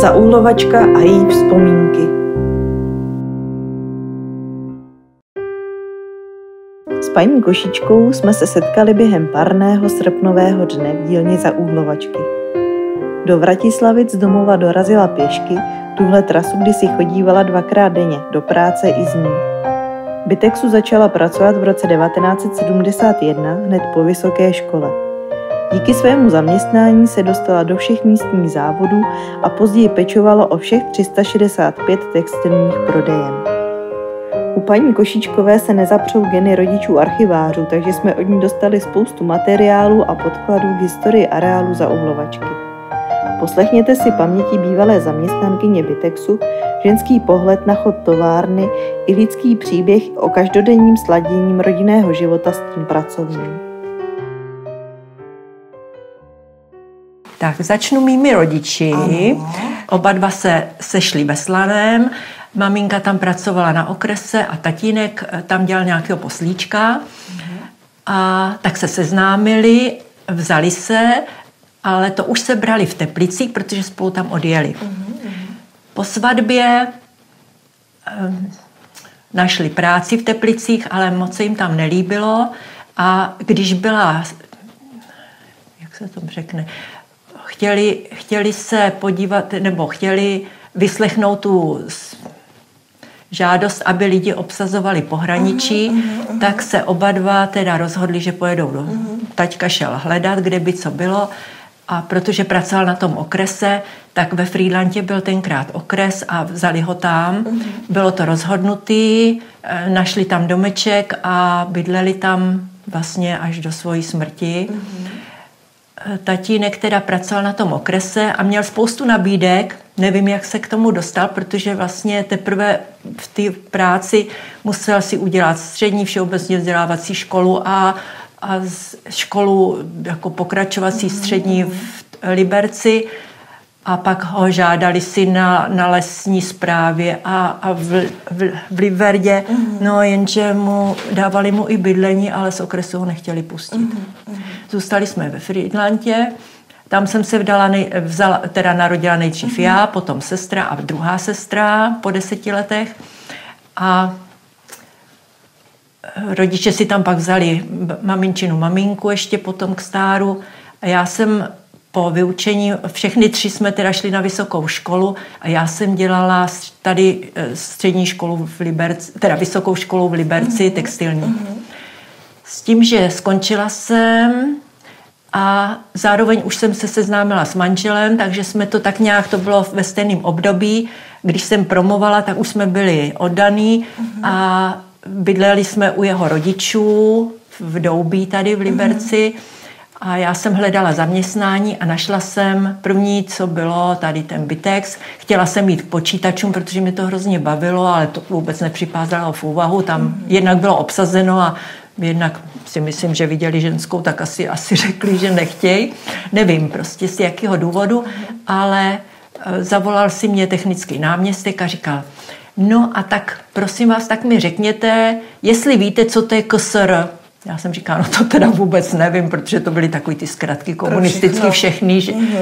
Zaúhlovačka a její vzpomínky. S paní Košičkou jsme se setkali během parného srpnového dne v dílně Zaúhlovačky. Do Vratislavic z domova dorazila pěšky, tuhle trasu kdysi chodívala 2krát denně, do práce i z ní. V Bitexu začala pracovat v roce 1971, hned po vysoké škole. Díky svému zaměstnání se dostala do všech místních závodů a později pečovala o všech 365 textilních prodejen. U paní Košičkové se nezapřou geny rodičů archivářů, takže jsme od ní dostali spoustu materiálů a podkladů k historii areálu Zaúhlovačky. Poslechněte si paměti bývalé zaměstnankyně Bitexu, ženský pohled na chod továrny i lidský příběh o každodenním sladěním rodinného života s tím pracovním. Tak začnu mými rodiči. Ano. Oba dva se sešli ve Slaném. Maminka tam pracovala na okrese a tatínek tam dělal nějakého poslíčka. A tak se seznámili, vzali se, ale to už se brali v Teplicích, protože spolu tam odjeli. Po svatbě našli práci v Teplicích, ale moc se jim tam nelíbilo. A když byla, jak se to řekne, chtěli se podívat, nebo chtěli vyslechnout tu žádost, aby lidi obsazovali pohraničí, tak se oba dva teda rozhodli, že pojedou do... Taťka šel hledat, kde by co bylo, a protože pracoval na tom okrese, tak ve Frýdlantě byl tenkrát okres a vzali ho tam. Bylo to rozhodnutý, našli tam domeček a bydleli tam vlastně až do svojí smrti. Tatínek teda pracoval na tom okrese a měl spoustu nabídek. Nevím, jak se k tomu dostal, protože vlastně teprve v té práci musel si udělat střední všeobecně vzdělávací školu a školu jako pokračovací střední v Liberci. A pak ho žádali si na lesní správě a v Liverdě, no jenže dávali mu i bydlení, ale z okresu ho nechtěli pustit. Zůstali jsme ve Frýdlantě, tam jsem se narodila nejdřív já, potom sestra a druhá sestra po 10 letech. A rodiče si tam pak vzali maminčinu maminku ještě potom k stáru. A já jsem po vyučení, všechny tři jsme teda šli na vysokou školu a já jsem dělala tady střední školu v Liberci, teda vysokou školu v Liberci, textilní. S tím, že skončila jsem a zároveň už jsem se seznámila s manželem, takže jsme to tak nějak, to bylo ve stejném období, když jsem promovala, tak už jsme byli oddaný a bydleli jsme u jeho rodičů v Doubí tady v Liberci. A já jsem hledala zaměstnání a našla jsem první, co bylo tady ten Bitex. Chtěla jsem jít k počítačům, protože mi to hrozně bavilo, ale to vůbec nepřipadalo v úvahu. Tam jednak bylo obsazeno a jednak si myslím, že viděli ženskou, tak asi řekli, že nechtějí. Nevím prostě z jakého důvodu, ale zavolal si mě technický náměstek a říkal, no a tak prosím vás, tak mi řekněte, jestli víte, co to je KSR. Já jsem říkala, no to teda vůbec nevím, protože to byly takový ty zkratky komunistické,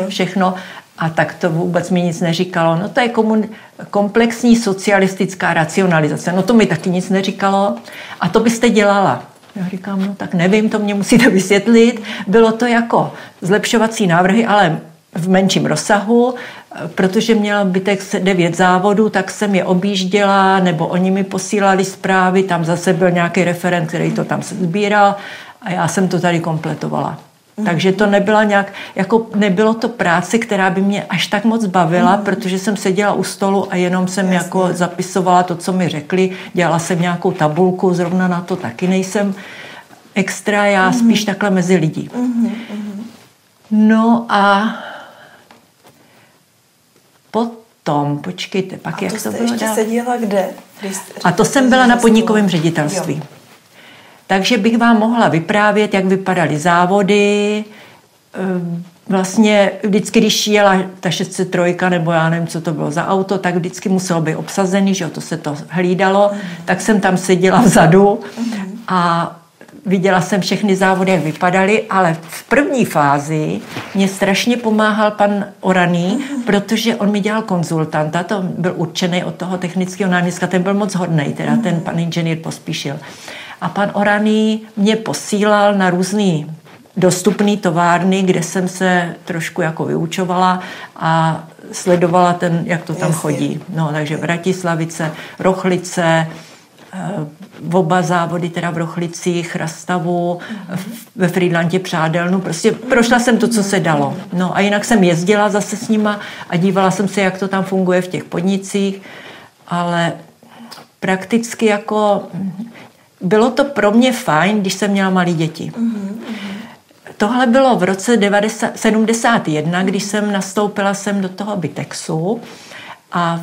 všechno. A tak to vůbec mi nic neříkalo. No to je komplexní socialistická racionalizace. No to mi taky nic neříkalo. A to byste dělala. Já říkám, no tak nevím, to mě musíte vysvětlit. Bylo to jako zlepšovací návrhy, ale v menším rozsahu, protože měla Bitex 9 závodů, tak jsem je objížděla, nebo oni mi posílali zprávy, tam zase byl nějaký referent, který to tam sbíral a já jsem to tady kompletovala. Takže to nebyla nebylo to práce, která by mě až tak moc bavila, protože jsem seděla u stolu a jenom jsem jako zapisovala to, co mi řekli, dělala jsem nějakou tabulku, zrovna na to taky nejsem extra, já spíš takhle mezi lidi. No a potom, počkejte, pak jak to bylo ještě dál? seděla kde? A to jsem byla na podnikovém ředitelství. Jo. Takže bych vám mohla vyprávět, jak vypadaly závody. Vlastně vždycky, když jela ta 603, nebo já nevím, co to bylo za auto, tak vždycky muselo být obsazený, že to se to hlídalo. Tak jsem tam seděla vzadu a viděla jsem všechny závody, jak vypadaly, ale v první fázi mě strašně pomáhal pan Oraný, protože on mi dělal konzultanta, to byl určený od toho technického náměstka, ten byl moc hodnej, teda ten pan inženýr Pospíšil. A pan Oraný mě posílal na různý dostupný továrny, kde jsem se trošku jako vyučovala a sledovala jak to tam chodí. No, takže Vratislavice, Rochlice, oba závody teda v Rochlicích, Chrastavu, ve Frýdlantě Přádelnu. Prostě prošla jsem to, co se dalo. No a jinak jsem jezdila zase s nima a dívala jsem se, jak to tam funguje v těch podnicích, ale prakticky jako bylo to pro mě fajn, když jsem měla malé děti. Tohle bylo v roce 71, když jsem nastoupila do toho Bitexu a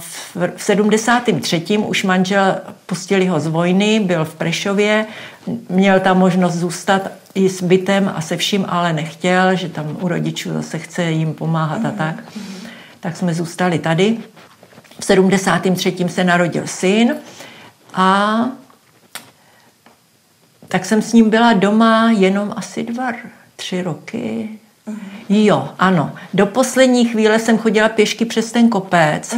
v 73. už manžel pustili ho z vojny, byl v Prešově, měl tam možnost zůstat i s bytem a se vším, ale nechtěl, že tam u rodičů zase chce jim pomáhat a tak. Tak jsme zůstali tady. V 73. se narodil syn a tak jsem s ním byla doma jenom asi 2-3 roky. Jo, ano. Do poslední chvíle jsem chodila pěšky přes ten kopec.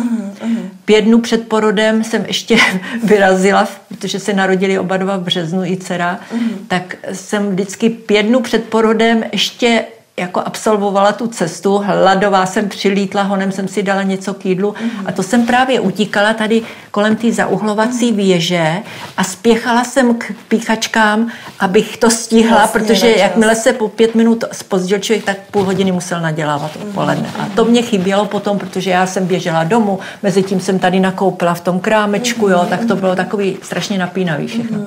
5 dnů před porodem jsem ještě vyrazila, protože se narodili oba dva v březnu i dcera, tak jsem vždycky 5 dnů před porodem ještě jako absolvovala tu cestu, hladová jsem přilítla, honem jsem si dala něco k jídlu a to jsem právě utíkala tady kolem té zauhlovací věže a spěchala jsem k píchačkám, abych to stihla, vlastně, protože jakmile se po 5 minut zpozdil člověk, tak půl hodiny musel nadělávat odpoledne. A to mě chybělo potom, protože já jsem běžela domů, mezi tím jsem tady nakoupila v tom krámečku, jo, tak to bylo takový strašně napínavý všechno.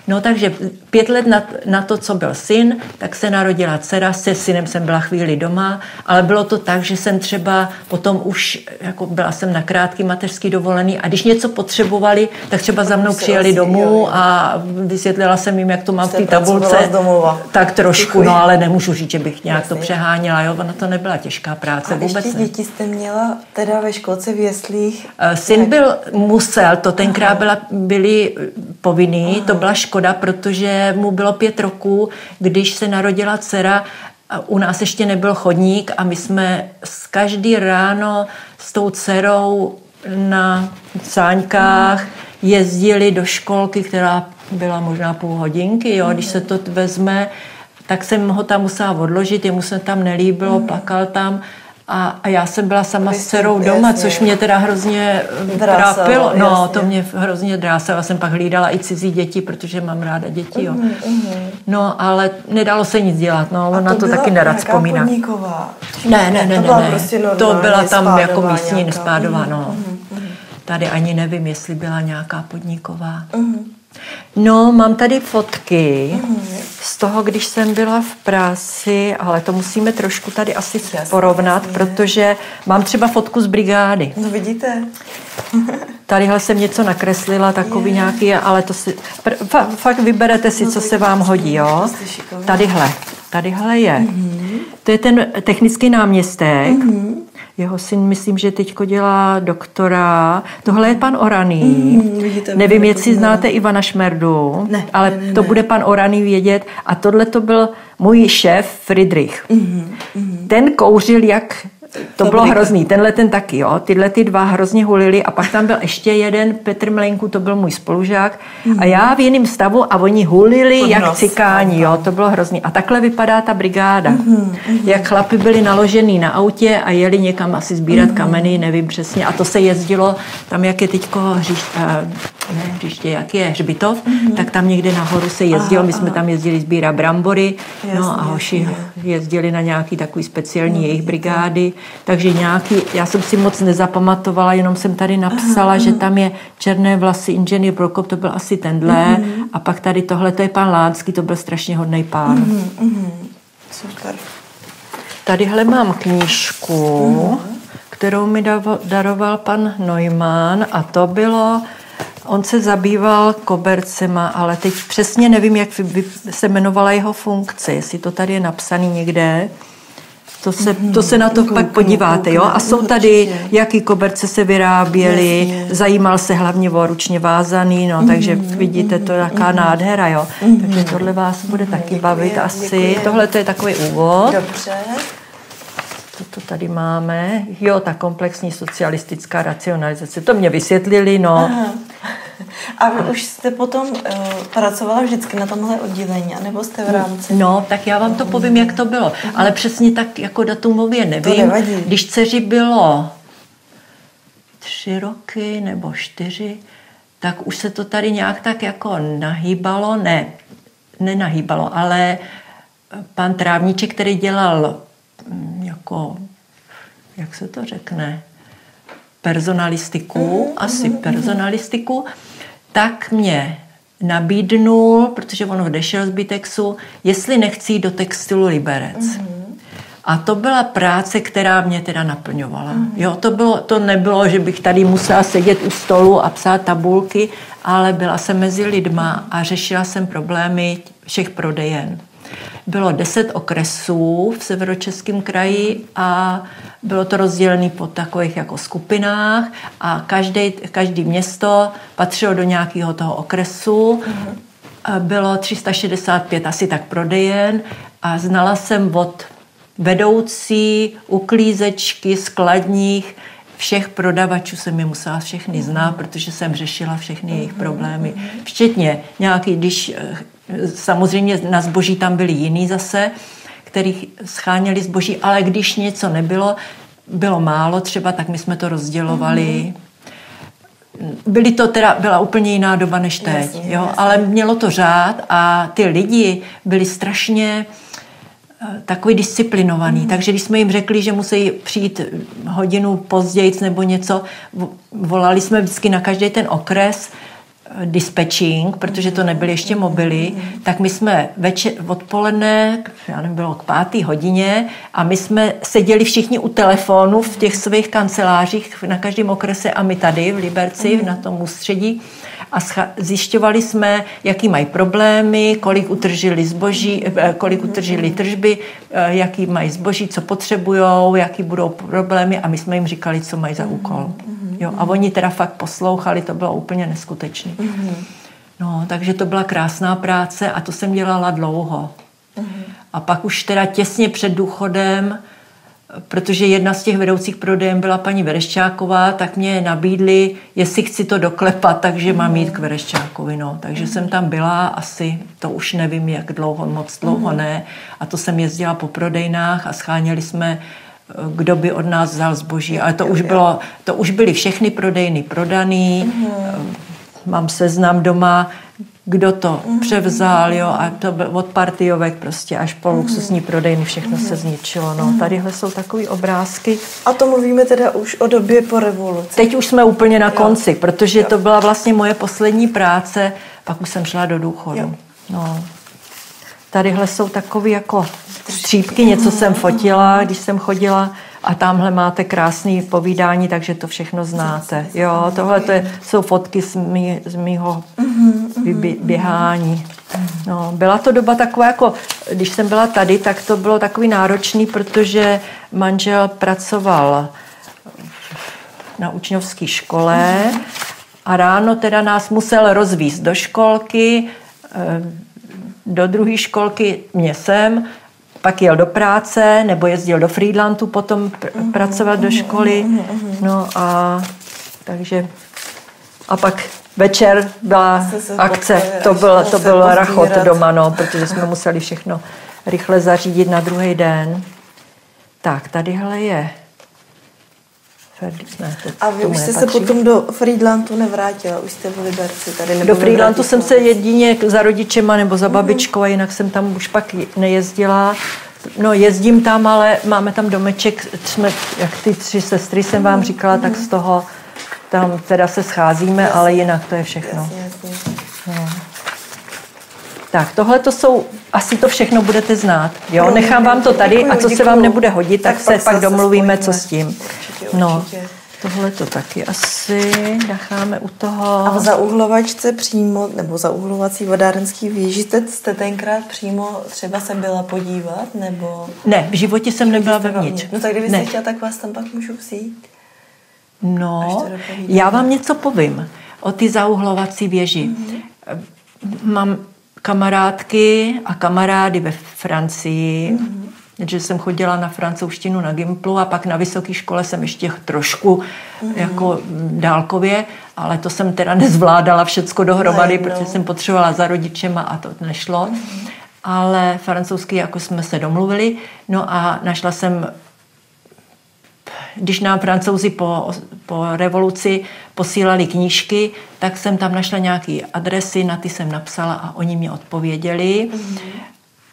No takže 5 let na to, co byl syn, tak se narodila dcera, se synem jsem byla chvíli doma, ale bylo to tak, že jsem třeba potom už, jako byla jsem na krátký mateřský dovolený a když něco potřebovali, tak třeba za mnou přijeli domů a vysvětlila jsem jim, jak to mám v té tabulce. Tak trošku, no ale nemůžu říct, že bych nějak to přeháněla, jo, ona to nebyla těžká práce, vůbec ne. A ještě děti jste měla teda ve školce v jeslích? Syn musel, to tenkrát byli povinný, to byla škoda, protože mu bylo 5 roků, když se narodila dcera, u nás ještě nebyl chodník a my jsme každý ráno s tou dcerou na sáňkách jezdili do školky, která byla možná půl hodinky, jo, když se to vezme, tak jsem ho tam musela odložit, jemu se tam nelíbilo, plakal tam. A já jsem byla sama s dcerou doma, což mě teda hrozně trápilo. No, to mě hrozně drásalo. Já jsem pak hlídala i cizí děti, protože mám ráda děti. Jo. No, ale nedalo se nic dělat. No, ona to taky nerad vzpomíná. Podniková? Ne. Prostě to byla tam jako místní spádová. No. Tady ani nevím, jestli byla nějaká podniková. No, mám tady fotky z toho, když jsem byla v práci, ale to musíme trošku tady asi porovnat, protože mám třeba fotku z brigády. No vidíte. Tadyhle jsem něco nakreslila, takový nějaký, ale to si, fakt vyberete si, co se vám hodí, jo. Tadyhle je. To je ten technický náměstek. Jeho syn, myslím, že teďko dělá doktora. Tohle je pan Oraný. Nevím, jestli znáte Ivana Šmerdu, ale to bude pan Oraný vědět. A tohle to byl můj šéf Friedrich. Ten kouřil jak... To bylo hrozný, ten taky, jo. Tyhle ty dva hrozně hulili a pak tam byl ještě jeden, Petr Mlenku, to byl můj spolužák a já v jiném stavu a oni hulili jak cikáni, jo, to bylo hrozný. A takhle vypadá ta brigáda. Jak chlapi byli naložený na autě a jeli někam asi sbírat kameny, nevím přesně. A to se jezdilo tam, jak je teďko hřiště, jak je hřbitov, tak tam někde nahoru se jezdilo, my jsme tam jezdili sbírat brambory, no a hoši jezdili na nějaký takový speciální jejich brigády. Takže nějaký, já jsem si moc nezapamatovala, jenom jsem tady napsala, že tam je černé vlasy, inženýr Prokop, to byl asi tenhle, a pak tady tohle, to je pan Lánský, to byl strašně hodnej pán. Super. Tadyhle mám knížku, kterou mi daroval pan Neumann a to bylo, on se zabýval kobercema, ale teď přesně nevím, jak se jmenovala jeho funkce, jestli to tady je napsaný někde. To se na to pak podíváte, jo? A jsou tady, jaký koberce se vyráběly, zajímal se hlavně o ručně vázaný, no, takže vidíte, to je jaká nádhera, jo? Takže tohle vás bude taky bavit asi. Tohle to je takový úvod. Dobře. To tady máme. Jo, ta komplexní socialistická racionalizace. To mě vysvětlili, no. Aha. A vy už jste potom pracovala vždycky na tomhle oddělení, nebo jste v rámci? No, tak já vám to povím, jak to bylo. Ale přesně tak jako datumově nevím. To nevadí. Když dceři bylo 3 roky nebo 4, tak už se to tady nějak tak jako nahýbalo. Nenahýbalo, ale pan Trávníček, který dělal jako, jak se to řekne, personalistiku, tak mě nabídnul, protože on odešel z Bitexu, jestli nechci jít do textilu Liberec. A to byla práce, která mě teda naplňovala. Jo, to nebylo, že bych tady musela sedět u stolu a psát tabulky, ale byla jsem mezi lidma a řešila jsem problémy všech prodejen. Bylo 10 okresů v Severočeském kraji a bylo to rozdělené po takových jako skupinách a každý město patřilo do nějakého toho okresu. Bylo 365 asi tak prodejen a znala jsem od vedoucí, uklízečky, skladních, všech prodavačů jsem je musela všechny znát, protože jsem řešila všechny jejich problémy. Včetně nějaký, když samozřejmě na zboží tam byli jiný zase, kterých scháněli zboží, ale když něco nebylo, bylo málo třeba, tak my jsme to rozdělovali. Byla úplně jiná doba než teď, jasně, jo? Ale mělo to řád a ty lidi byli strašně takový disciplinovaný. Takže když jsme jim řekli, že musí přijít hodinu později nebo něco, volali jsme vždycky na každý ten okres dispatching, protože to nebyly ještě mobily, tak my jsme odpoledne, já nevím, bylo k 5. hodině a my jsme seděli všichni u telefonu v těch svých kancelářích na každém okrese a my tady v Liberci, na tom ústředí a zjišťovali jsme, jaký mají problémy, kolik utržili zboží, kolik utržili tržby, jaký mají zboží, co potřebujou, jaký budou problémy a my jsme jim říkali, co mají za úkol. Jo, a oni teda fakt poslouchali, to bylo úplně neskutečné. No, takže to byla krásná práce a to jsem dělala dlouho. A pak už teda těsně před důchodem, protože jedna z těch vedoucích prodejen byla paní Vereščáková, tak mě nabídli, jestli chci to doklepat, takže mám jít k Vereščákovi. No. Takže jsem tam byla asi, to už nevím, jak dlouho, moc dlouho ne. A to jsem jezdila po prodejnách a scháněli jsme, kdo by od nás vzal zboží. Ale to už byly všechny prodejny prodaný. Mám seznam doma, kdo to převzal, jo, a to od partiovek prostě až po luxusní prodejny, všechno se zničilo, no. Tadyhle jsou takový obrázky. A to mluvíme teda už o době po revoluci. Teď už jsme úplně na konci, protože to byla vlastně moje poslední práce, pak už jsem šla do důchodu. No. Tadyhle jsou takový jako střípky, něco jsem fotila, když jsem chodila a tamhle máte krásný povídání, takže to všechno znáte. Jo, tohle jsou fotky z mýho běhání. No, byla to doba taková, jako když jsem byla tady, tak to bylo takový náročný, protože manžel pracoval na učňovské škole a ráno teda nás musel rozvízt do školky, do druhé školky mě sem, pak jel do práce, nebo jezdil do Frýdlantu potom pracovat do školy. No a takže a pak večer byla akce, to byl rachot doma, no, protože jsme museli všechno rychle zařídit na druhý den. Tak, tadyhle je. A vy už jste se potom do Frýdlantu nevrátila, už jste v Liberci tady? Do Frýdlantu jsem se jedině za rodičema nebo za babičkou a jinak jsem tam už pak nejezdila. No jezdím tam, ale máme tam domeček, jak ty 3 sestry jsem vám říkala, tak z toho tam teda se scházíme, ale jinak to je všechno. No. Tak, tohle to jsou, asi to všechno budete znát. Jo? Nechám vám to tady a co se vám nebude hodit, tak se pak domluvíme, co s tím. No. tohle to taky asi necháme u toho. A v zaúhlovačce přímo, nebo zaúhlovací vodárenský věži, jste tenkrát přímo třeba se byla podívat, nebo... Ne, v životě jsem nebyla vevnitř. No tak kdybyste chtěla, tak vás tam pak můžu vzít. No, já vám něco povím o ty zaúhlovací věži. Mám kamarádky a kamarády ve Francii, že jsem chodila na francouzštinu na Gimplu a pak na vysoké škole jsem ještě trošku jako dálkově, ale to jsem teda nezvládala všecko dohromady, protože jsem potřebovala za rodičema a to nešlo. Ale francouzsky jako jsme se domluvili. No a našla jsem, když nám Francouzi po revoluci posílali knížky, tak jsem tam našla nějaké adresy, na ty jsem napsala a oni mi odpověděli.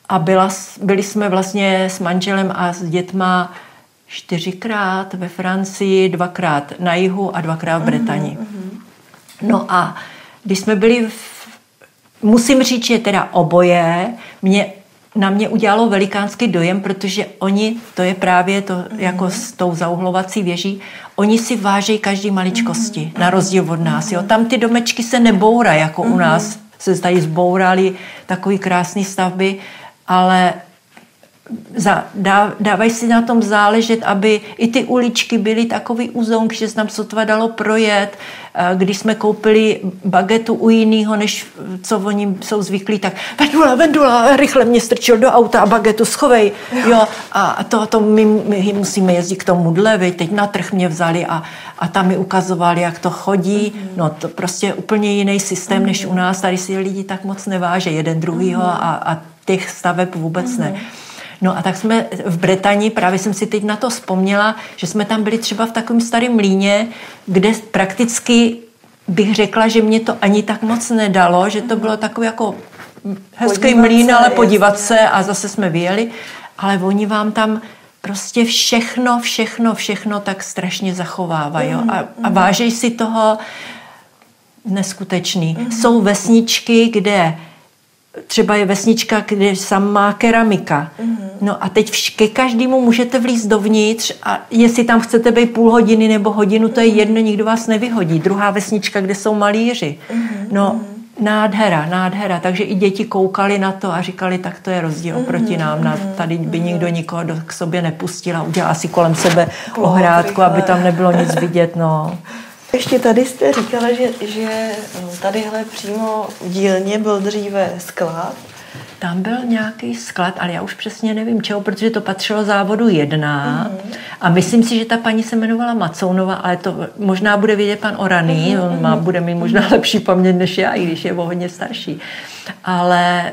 A byli jsme vlastně s manželem a s dětma 4krát ve Francii, 2krát na jihu a 2krát v Bretani. No a když jsme byli, musím říct, že teda oboje na mě udělalo velikánský dojem, protože oni, to je právě to jako s tou zaúhlovací věží, oni si vážejí každý maličkosti, na rozdíl od nás. Jo. Tam ty domečky se nebourají, jako u nás se tady zbourali takový krásný stavby, ale dávají si na tom záležet, aby i ty uličky byly takový uzonk, že se nám sotva dalo projet. Když jsme koupili bagetu u jinýho, než co oni jsou zvyklí, tak Vendula, rychle mě strčil do auta a bagetu schovej. Jo, a to my musíme jezdit k tomu dle, teď na trh mě vzali a tam mi ukazovali, jak to chodí. No to prostě úplně jiný systém, než u nás. Tady si lidi tak moc neváže jeden druhýho a těch staveb vůbec ne. No a tak jsme v Bretani, právě jsem si teď na to vzpomněla, že jsme tam byli třeba v takovém starém mlýně, kde prakticky bych řekla, že mě to ani tak moc nedalo, že to bylo takový jako hezký mlýn, ale podívat se a zase jsme vyjeli. Ale oni vám tam prostě všechno tak strašně zachovávají. A vážejí si toho neskutečný. Jsou vesničky, kde třeba je vesnička, kde sam má keramika. No a teď ke každému můžete vlízt dovnitř a jestli tam chcete být půl hodiny nebo hodinu, to je jedno, nikdo vás nevyhodí. Druhá vesnička, kde jsou malíři. No, nádhera. Takže i děti koukali na to a říkali, tak to je rozdíl proti nám. Tady by nikdo nikoho k sobě nepustil a udělal si kolem sebe ohrádku, aby tam nebylo nic vidět. No. Ještě tady jste říkala, že tadyhle přímo v dílně byl dříve sklad. Tam byl nějaký sklad, ale já už přesně nevím čeho, protože to patřilo závodu 1. A myslím si, že ta paní se jmenovala Macounova, ale to možná bude vědět pan Oraný, on bude mít možná lepší paměť než já, i když je o hodně starší. Ale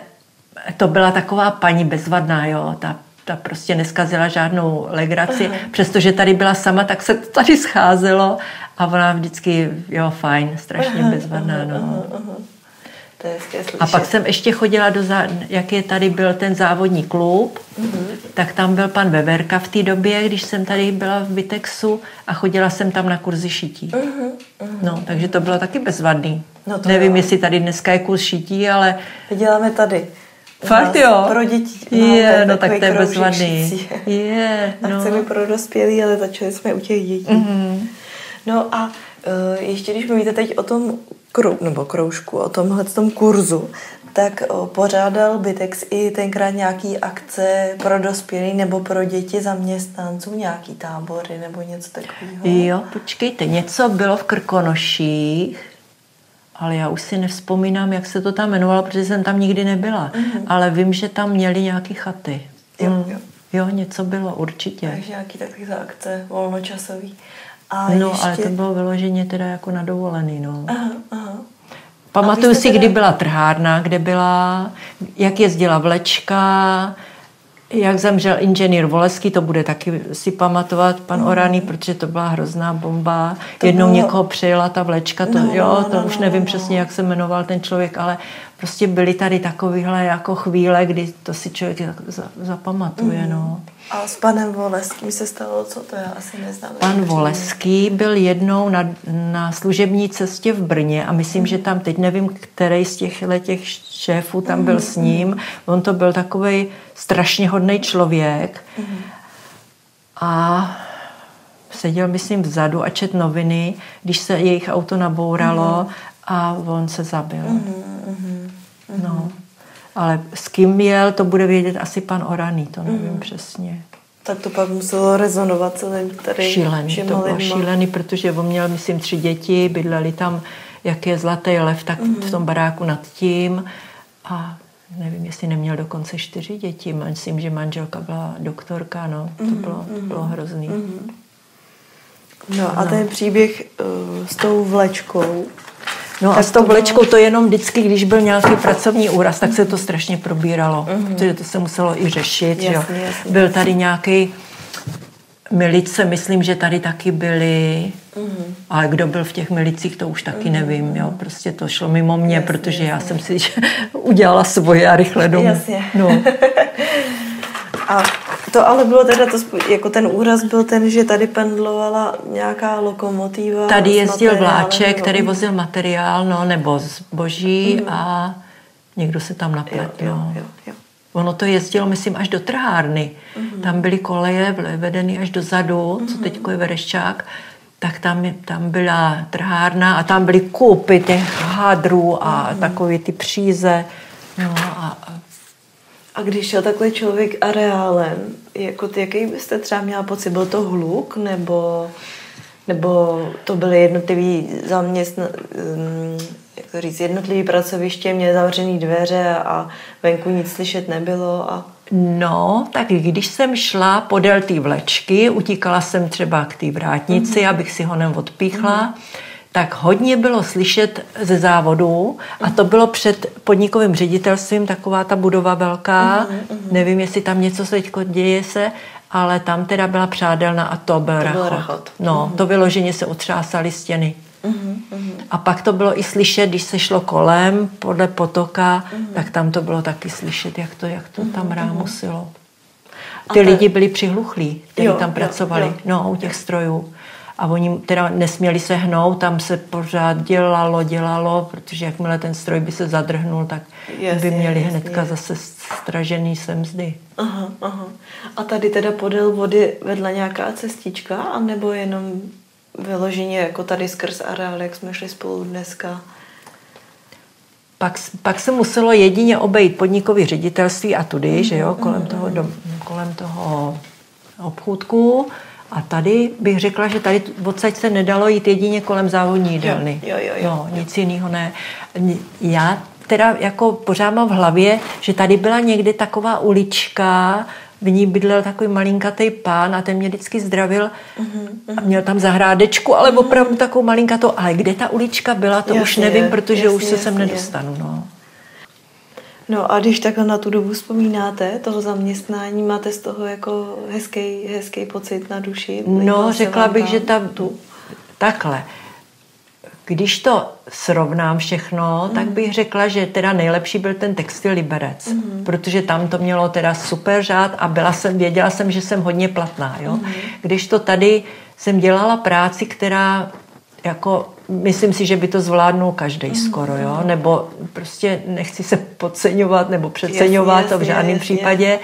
to byla taková paní bezvadná, jo, ta prostě neskazila žádnou legraci, přestože tady byla sama, tak se to tady scházelo a ona vždycky, jo, fajn, strašně bezvadná, no. To je a pak jsem ještě chodila jak je tady byl ten závodní klub, tak tam byl pan Veverka v té době, když jsem tady byla v Bitexu a chodila jsem tam na kurzy šití. No, takže to bylo taky bezvadný. No nevím, jestli tady dneska je kurz šití, ale... Děláme tady. Fakt jo? Pro děti. No tak to je bezvadný. A chceme pro dospělí, ale začali jsme u těch dětí. No a ještě když mluvíte teď o tom kroužku, o tomhletom kurzu, tak pořádal Bitex i tenkrát nějaký akce pro dospělí nebo pro děti zaměstnanců, nějaký tábory nebo něco takového? Jo, počkejte, něco bylo v Krkonoších, ale já už si nevzpomínám, jak se to tam jmenovalo, protože jsem tam nikdy nebyla. Ale vím, že tam měli nějaké chaty. Jo, něco bylo určitě. Takže nějaký takový akce volnočasový. Ale to bylo vyloženě teda jako na dovolený, no. Pamatuju si, kdy byla trhárna, kde byla, jak jezdila vlečka, jak zemřel inženýr Voleský, to bude taky si pamatovat pan Oraný, protože to byla hrozná bomba. Jednou někoho přejela ta vlečka, to už nevím přesně, jak se jmenoval ten člověk, ale prostě byly tady takovýhle jako chvíle, kdy to si člověk zapamatuje, no. A s panem Voleským se stalo co? To já asi neznám. Pan Voleský byl jednou na služební cestě v Brně a myslím, že tam, teď nevím, který z těch šéfů tam byl s ním. On to byl takovej strašně hodnej člověk a seděl, myslím, vzadu a čet noviny, když se jejich auto nabouralo a on se zabil. No. Ale s kým jel, to bude vědět asi pan Oraný, to nevím přesně. Tak to pak muselo rezonovat celým tady šílený, to bylo šílený, protože on měl, myslím, 3 děti, bydleli tam, jak je Zlatý lev, tak v tom baráku nad tím a nevím, jestli neměl dokonce 4 děti. Myslím, že manželka byla doktorka, no, to bylo hrozný. No a ten příběh s tou vlečkou. No a s tou vlečkou to jenom vždycky, když byl nějaký pracovní úraz, tak se to strašně probíralo, protože to se muselo i řešit. Jasně. Byl tady nějaký milice, myslím, že tady taky byly, ale kdo byl v těch milicích, to už taky nevím. Jo. Prostě to šlo mimo mě, protože já jsem si udělala svoje a rychle domů. Jasně. No. A to ale bylo teda, jako ten úraz byl ten, že tady pendlovala nějaká lokomotiva. Tady jezdil vláček, který vozil materiál, no, nebo zboží a někdo se tam napletl. Jo. Ono to jezdilo, myslím, až do trhárny. Tam byly koleje vedeny až dozadu, co teďko je Vereščák, tak tam byla trhárna a tam byly koupy těch hadrů a takové ty příze. No, a když šel takhle člověk areálem, jako jaký byste třeba měla pocit? Byl to hluk, nebo to byly jednotlivý jednotlivý pracoviště, měly zavřený dveře a venku nic slyšet nebylo? No, tak když jsem šla podél té vlečky, utíkala jsem třeba k té vrátnici, abych si honem odpíchla, tak hodně bylo slyšet ze závodu a to bylo před podnikovým ředitelstvím, taková ta budova velká, nevím, jestli tam něco se teďko děje se, ale tam teda byla přádelna a to byl rachot. No, to vyloženě se otřásaly stěny. A pak to bylo i slyšet, když se šlo kolem podle potoka, tak tam to bylo taky slyšet, jak to tam rámusilo. Ty lidi byli přihluchlí, kteří tam pracovali, no, u těch strojů. A oni teda nesměli se hnout, tam se pořád dělalo, protože jakmile ten stroj by se zadrhnul, tak by měli hnedka zase stražený semzdy. Aha. A tady teda podél vody vedla nějaká cestička, anebo jenom vyloženě jako tady skrz areál, jak jsme šli spolu dneska? Pak se muselo jedině obejít podnikové ředitelství a tudy, že jo, kolem toho obchůdku. A tady bych řekla, že tady odsaď se nedalo jít jedině kolem závodní jídelny. Jo, nic jiného ne. Já teda jako pořád mám v hlavě, že tady byla někde taková ulička, v ní bydlel takový malinkatý pán a ten mě vždycky zdravil a měl tam zahrádečku, ale opravdu takovou malinkatou. Ale kde ta ulička byla, to už nevím, protože už se sem nedostanu. No a když takhle na tu dobu vzpomínáte, toho zaměstnání, máte z toho jako hezký pocit na duši? No, řekla bych, že takhle. Když to srovnám všechno, tak bych řekla, že teda nejlepší byl ten Textil Liberec, protože tam to mělo teda super řád a věděla jsem, že jsem hodně platná. Jo? Když to tady jsem dělala práci, která jako myslím si, že by to zvládnul každý skoro, jo? Nebo prostě nechci se podceňovat nebo přeceňovat, to v žádném případě,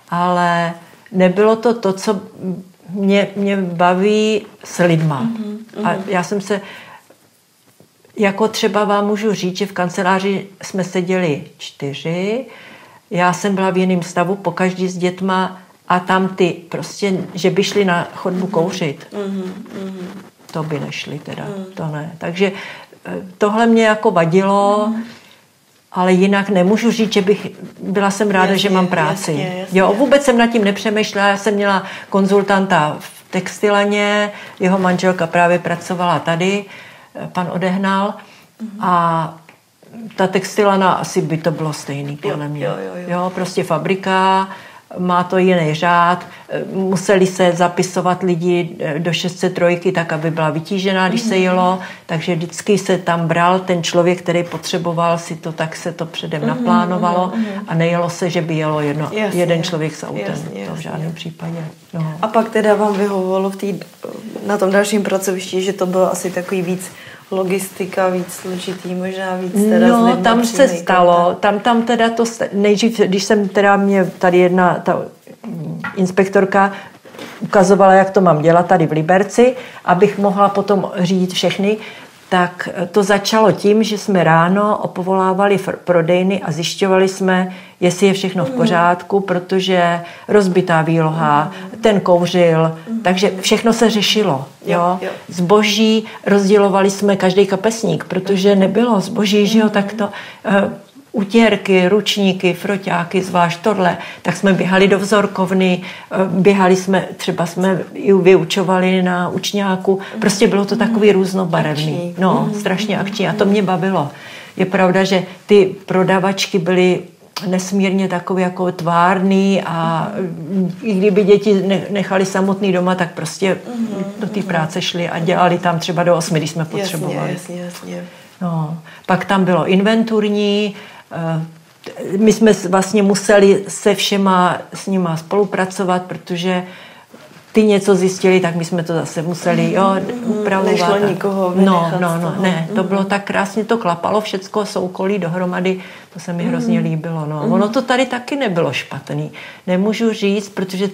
ale nebylo to, co mě baví s lidma. A já jsem se, jako třeba vám můžu říct, že v kanceláři jsme seděli 4, já jsem byla v jiném stavu, pokaždý s dětma a tam ty prostě, že by šli na chodbu kouřit. To by nešli teda, to ne. Takže tohle mě jako vadilo, ale jinak nemůžu říct, že byla jsem ráda, že mám práci. Jasně. Jo, vůbec jsem nad tím nepřemýšlela, já jsem měla konzultanta v textilaně, jeho manželka právě pracovala tady, pan Odehnal, a ta textilana asi by to bylo stejný, podle mě. Jo, prostě fabrika, má to jiný řád, museli se zapisovat lidi do 603, tak aby byla vytížená, když se jelo, takže vždycky se tam bral ten člověk, který potřeboval si to, tak se to předem naplánovalo a nejelo se, že by jelo jeden člověk s autem, to v žádném případě. No. A pak teda vám vyhovovalo na tom dalším pracovišti, že to bylo asi takový víc logistika, víc složitý, možná víc teda no, tam se stalo, tam teda to nejdřív, když jsem teda mě tady jedna ta inspektorka ukazovala, jak to mám dělat tady v Liberci, abych mohla potom řídit všechny. Tak to začalo tím, že jsme ráno opovolávali prodejny a zjišťovali jsme, jestli je všechno v pořádku, protože rozbitá výloha, ten kouřil, takže všechno se řešilo. Jo? Zboží rozdělovali jsme každý kapesník, protože nebylo zboží, že jo, tak to... utěrky, ručníky, froťáky, zvlášť tohle, tak jsme běhali do vzorkovny, běhali jsme, třeba jsme i vyučovali na učňáku, prostě bylo to takový různobarevný, no, strašně akční a to mě bavilo. Je pravda, že ty prodavačky byly nesmírně takový jako tvárný a i kdyby děti nechali samotný doma, tak prostě do té práce šli a dělali tam třeba do 8, když jsme potřebovali. Jasně. No, pak tam bylo inventurní, my jsme vlastně museli se všema s nima spolupracovat, protože ty něco zjistili, tak my jsme to zase museli upravovat. Nešlo nikoho vynechat. Ne, to bylo tak krásně, to klapalo všecko soukolí dohromady, to se mi hrozně líbilo. No. Ono to tady taky nebylo špatný. Nemůžu říct, protože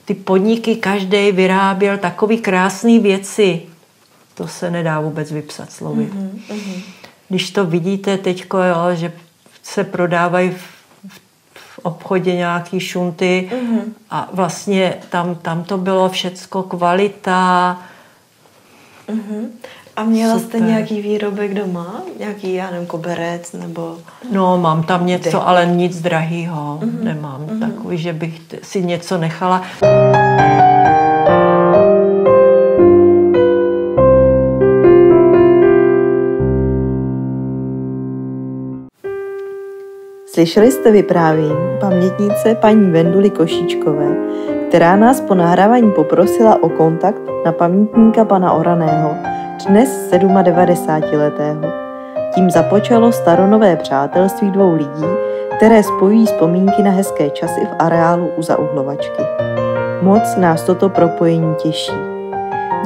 ty podniky, každý vyráběl takový krásný věci, to se nedá vůbec vypsat slovy. Když to vidíte teďko, že se prodávají v obchodě nějaký šunty a vlastně tam to bylo všecko kvalita. A měla jste nějaký výrobek doma? Nějaký, já nevím, koberec nebo... No, mám tam něco, ale nic drahýho nemám. Takový, že bych si něco nechala. Slyšeli jste vyprávění pamětnice paní Venduly Košíčkové, která nás po nahrávání poprosila o kontakt na pamětníka pana Oraného, dnes 97letého. Tím započalo staronové přátelství dvou lidí, které spojují vzpomínky na hezké časy v areálu u Zaúhlovačky. Moc nás toto propojení těší.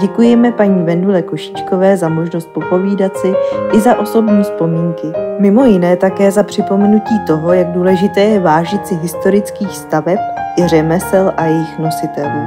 Děkujeme paní Vendule Košíčkové za možnost popovídat si i za osobní vzpomínky. Mimo jiné také za připomenutí toho, jak důležité je vážit si historických staveb i řemesel a jejich nositelů.